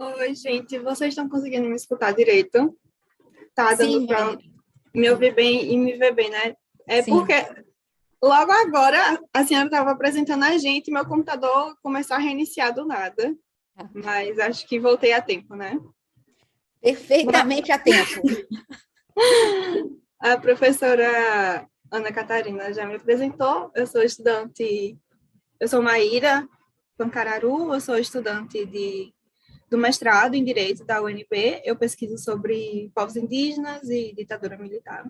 Oi, gente, vocês estão conseguindo me escutar direito? Tá dando Sim, para Maíra. me ouvir bem e me ver bem, né? É porque Sim. logo agora a senhora estava apresentando a gente e meu computador começou a reiniciar do nada, Tá. mas acho que voltei a tempo, né? Bom, Perfeitamente a tempo. a professora Ana Catarina já me apresentou, eu sou Maíra Pancararu, eu sou estudante do mestrado em Direito da UNB, eu pesquiso sobre povos indígenas e ditadura militar.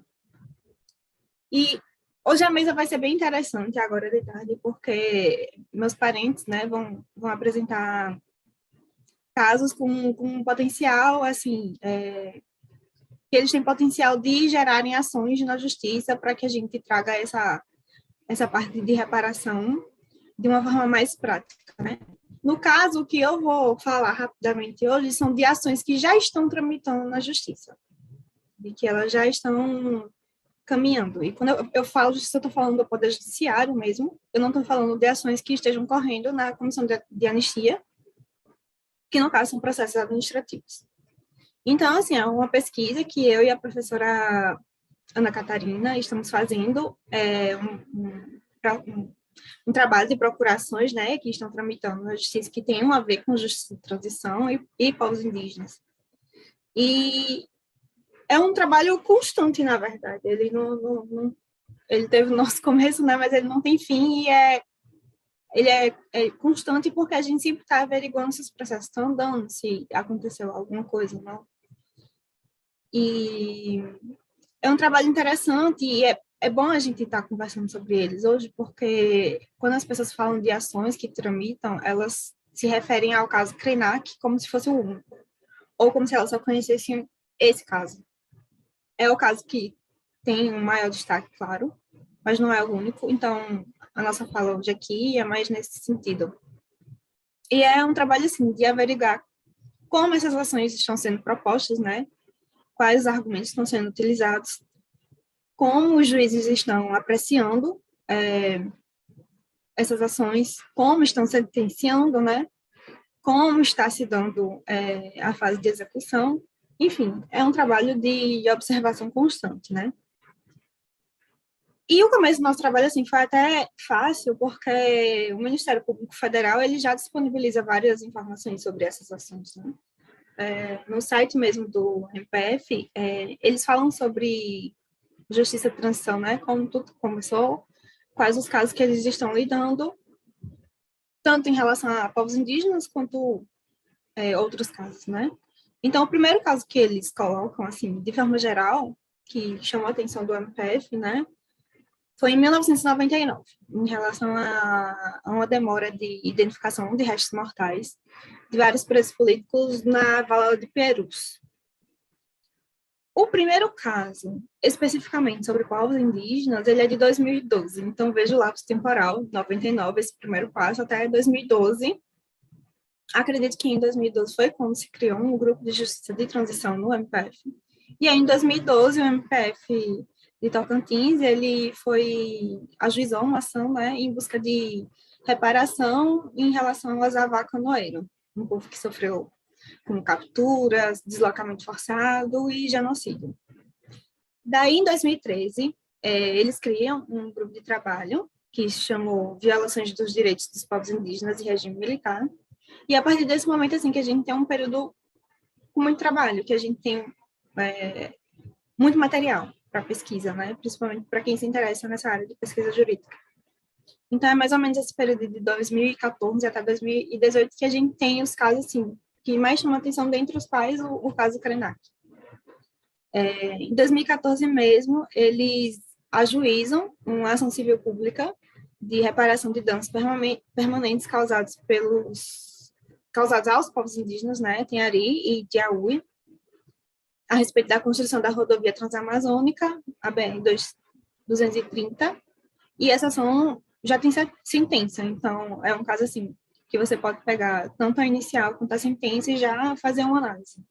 E hoje a mesa vai ser bem interessante agora de tarde, porque meus parentes, né, vão apresentar casos com potencial, assim, que eles têm potencial de gerarem ações na justiça para que a gente traga essa parte de reparação de uma forma mais prática, né? No caso, o que eu vou falar rapidamente hoje são de ações que já estão tramitando na justiça, de que elas já estão caminhando. E quando eu falo justiça, eu estou falando do Poder Judiciário mesmo, eu não estou falando de ações que estejam correndo na Comissão de Anistia, que no caso são processos administrativos. Então, assim, é uma pesquisa que eu e a professora Ana Catarina estamos fazendo, um trabalho de procurações, né, que estão tramitando na justiça, que tem a ver com justiça de transição e povos indígenas. E é um trabalho constante, na verdade. Ele ele teve o nosso começo, né, mas ele não tem fim e é constante porque a gente sempre está averiguando se os processos estão andando, se aconteceu alguma coisa, não. E é um trabalho interessante e é bom a gente estar conversando sobre eles hoje, porque quando as pessoas falam de ações que tramitam, elas se referem ao caso Krenak como se fosse o único, ou como se elas só conhecessem esse caso. É o caso que tem um maior destaque, claro, mas não é o único, então a nossa fala hoje aqui é mais nesse sentido. E é um trabalho, assim, de averiguar como essas ações estão sendo propostas, né? Quais argumentos estão sendo utilizados, como os juízes estão apreciando essas ações, como estão sentenciando, né? Como está se dando a fase de execução. Enfim, é um trabalho de observação constante, né? E o começo do nosso trabalho, assim, foi até fácil, porque o Ministério Público Federal, ele já disponibiliza várias informações sobre essas ações, né? No site mesmo do MPF, eles falam sobre justiça de transição, né? Como tudo começou, quais os casos que eles estão lidando, tanto em relação a povos indígenas quanto outros casos, né? Então, o primeiro caso que eles colocam, assim, de forma geral, que chamou a atenção do MPF, né? Foi em 1999, em relação a uma demora de identificação de restos mortais de vários presos políticos na Vala de Perus. O primeiro caso, especificamente sobre povos indígenas, ele é de 2012, então veja o lapso temporal, 99, esse primeiro passo, até 2012. Acredito que em 2012 foi quando se criou um grupo de justiça de transição no MPF. E aí, em 2012, o MPF de Tocantins, ele ajuizou uma ação, né, em busca de reparação em relação ao Azavá Canoeiro, um povo que sofreu com capturas, deslocamento forçado e genocídio. Daí, em 2013, eles criam um grupo de trabalho que se chamou Violações dos Direitos dos Povos Indígenas e Regime Militar. E a partir desse momento, assim, que a gente tem um período com muito trabalho, que a gente tem muito material para pesquisa, né? Principalmente para quem se interessa nessa área de pesquisa jurídica. Então, é mais ou menos esse período de 2014 até 2018 que a gente tem os casos, assim, que mais chamam atenção dentre os quais o caso Krenak. Em 2014 mesmo, eles ajuizam uma ação civil pública de reparação de danos permanentes causados aos povos indígenas, né, Tinhari e Tiaúi, a respeito da construção da rodovia transamazônica, a BR-230, e essa ação já tem sentença, então é um caso assim, que você pode pegar tanto a inicial quanto a sentença e já fazer uma análise.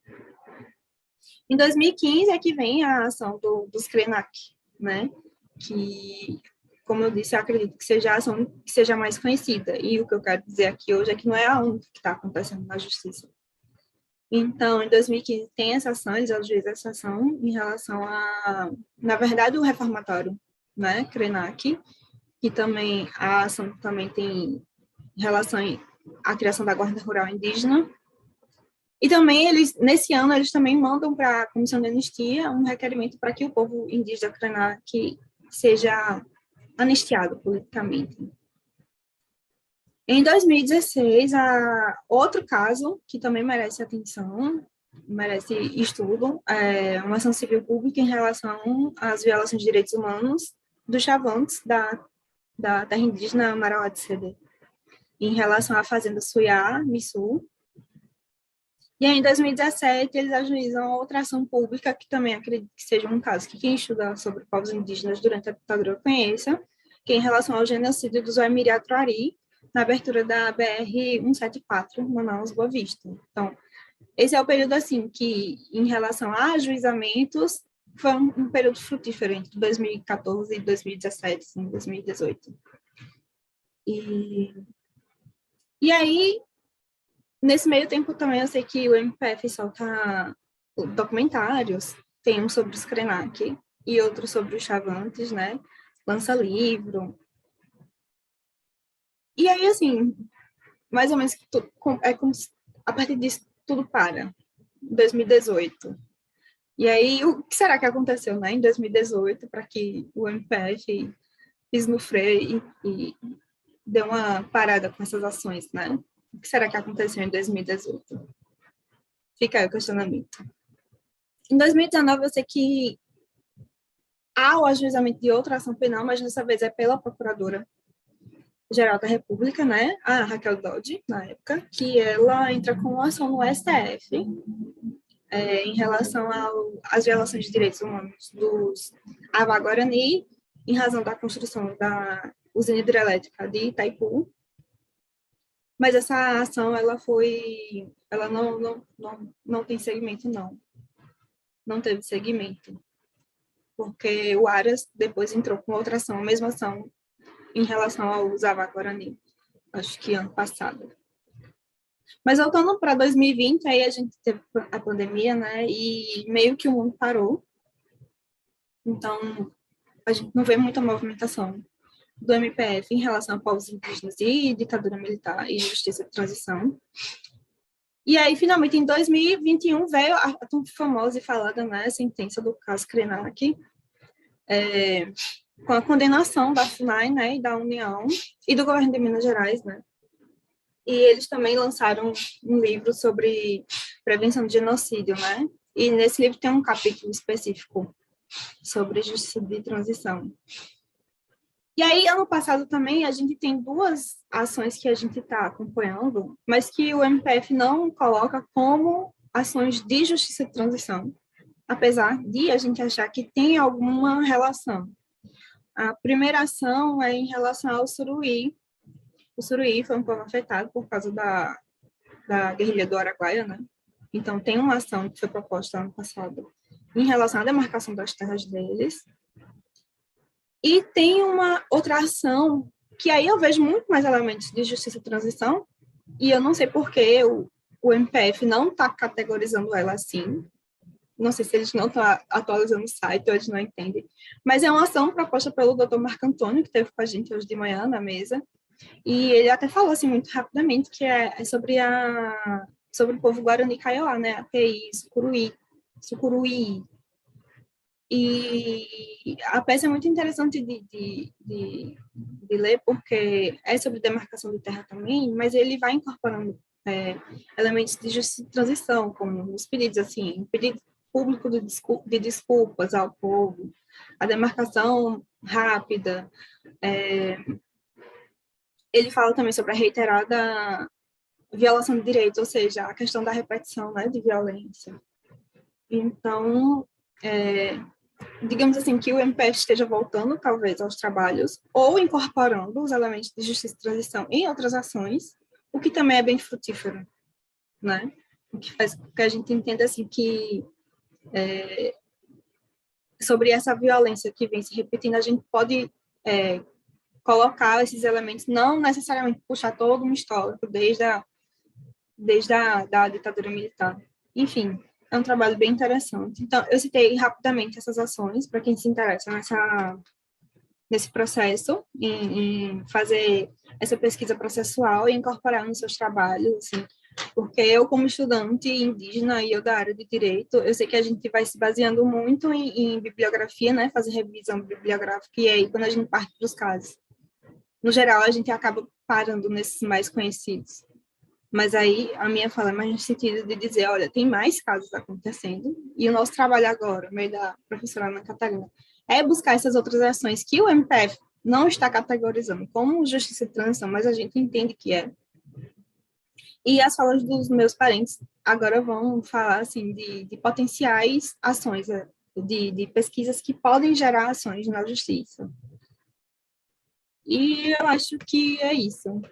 Em 2015 é que vem a ação dos Krenak, né? Que, como eu disse, eu acredito que seja a ação que seja mais conhecida. E o que eu quero dizer aqui hoje é que não é a única que está acontecendo na justiça. Então, em 2015, tem essa ação, eles ajuizam essa ação em relação na verdade, o reformatório, né, Krenak, que também, a ação também tem relação à criação da Guarda Rural Indígena. E também, nesse ano, eles também mandam para a Comissão de Anistia um requerimento para que o povo indígena Krenak seja anistiado politicamente. Em 2016, outro caso que também merece atenção, merece estudo, é uma ação civil pública em relação às violações de direitos humanos dos Chavantes da terra indígena Marauá-de-Cedê, em relação à fazenda Suiá, Missul. E aí, em 2017, eles ajuizam outra ação pública, que também acredito que seja um caso que quem estuda sobre povos indígenas durante a ditadura conheça, que é em relação ao genocídio dos Waimiri-Atuari, na abertura da BR-174, Manaus Boa Vista. Então, esse é o período, assim, que, em relação a ajuizamentos, foi um período frutífero entre 2014 e 2017, assim, 2018. E aí, nesse meio tempo também, eu sei que o MPF solta documentários, tem um sobre os Krenak e outro sobre os Chavantes, né? Lança livro. E aí, assim, mais ou menos, é como se, a partir disso, tudo para. 2018. E aí, o que será que aconteceu, né, em 2018, para que o MPF pise no freio e deu uma parada com essas ações, né? O que será que aconteceu em 2018? Fica aí o questionamento. Em 2019, eu sei que há o ajuizamento de outra ação penal, mas dessa vez é pela Procuradora-Geral da República, né, a Raquel Dodge, na época, que ela entra com uma ação no STF em relação às violações de direitos humanos dos Avá-Guarani, em razão da construção da usina hidrelétrica de Itaipu. Mas essa ação, ela não tem segmento, não. Não teve segmento. Porque o Aras depois entrou com outra ação, a mesma ação, em relação aos Avá-Guarani, acho que ano passado. Mas voltando para 2020, aí a gente teve a pandemia, né, e meio que o mundo parou. Então, a gente não vê muita movimentação do MPF em relação a povos indígenas e ditadura militar e justiça de transição. E aí, finalmente, em 2021, veio a tão famosa e falada, né, sentença do caso Krenak, com a condenação da FUNAI, né, e da União, e do governo de Minas Gerais, né. E eles também lançaram um livro sobre prevenção de genocídio, né, e nesse livro tem um capítulo específico sobre justiça de transição. E aí, ano passado também, a gente tem duas ações que a gente está acompanhando, mas que o MPF não coloca como ações de justiça de transição, apesar de a gente achar que tem alguma relação. A primeira ação é em relação ao Suruí. O Suruí foi um povo afetado por causa da guerrilha do Araguaia, né? Então, tem uma ação que foi proposta ano passado em relação à demarcação das terras deles. E tem uma outra ação que aí eu vejo muito mais elementos de justiça e transição, e eu não sei por que o MPF não está categorizando ela assim. Não sei se eles não estão atualizando o site ou eles não entendem. Mas é uma ação proposta pelo Dr. Marco Antônio, que esteve com a gente hoje de manhã na mesa, e ele até falou assim muito rapidamente que é sobre o povo Guarani Kaiowá, né? API, Sucuruí. E a peça é muito interessante de ler, porque é sobre demarcação de terra também, mas ele vai incorporando elementos de justiça de transição, como os pedidos, assim, pedido público de desculpas ao povo, a demarcação rápida. Ele fala também sobre a reiterada violação de direitos, ou seja, a questão da repetição, né, de violência. Então, digamos assim, que o MPF esteja voltando, talvez, aos trabalhos, ou incorporando os elementos de justiça e transição em outras ações, o que também é bem frutífero, né? O que faz com que a gente entenda, assim, que sobre essa violência que vem se repetindo, a gente pode colocar esses elementos, não necessariamente puxar todo um histórico desde a da ditadura militar, Enfim, é um trabalho bem interessante. Então, eu citei rapidamente essas ações, para quem se interessa nesse processo, em fazer essa pesquisa processual e incorporar nos seus trabalhos, assim, porque eu, como estudante indígena e eu da área de direito, eu sei que a gente vai se baseando muito em bibliografia, né, fazer revisão bibliográfica, e aí quando a gente parte para os casos, no geral, a gente acaba parando nesses mais conhecidos. Mas aí a minha fala é mais no sentido de dizer, olha, tem mais casos acontecendo, e o nosso trabalho agora, no meio da professora Ana Catarina, é buscar essas outras ações que o MPF não está categorizando como justiça de transição, mas a gente entende que é. E as falas dos meus parentes agora vão falar assim de potenciais ações, de pesquisas que podem gerar ações na justiça. E eu acho que é isso.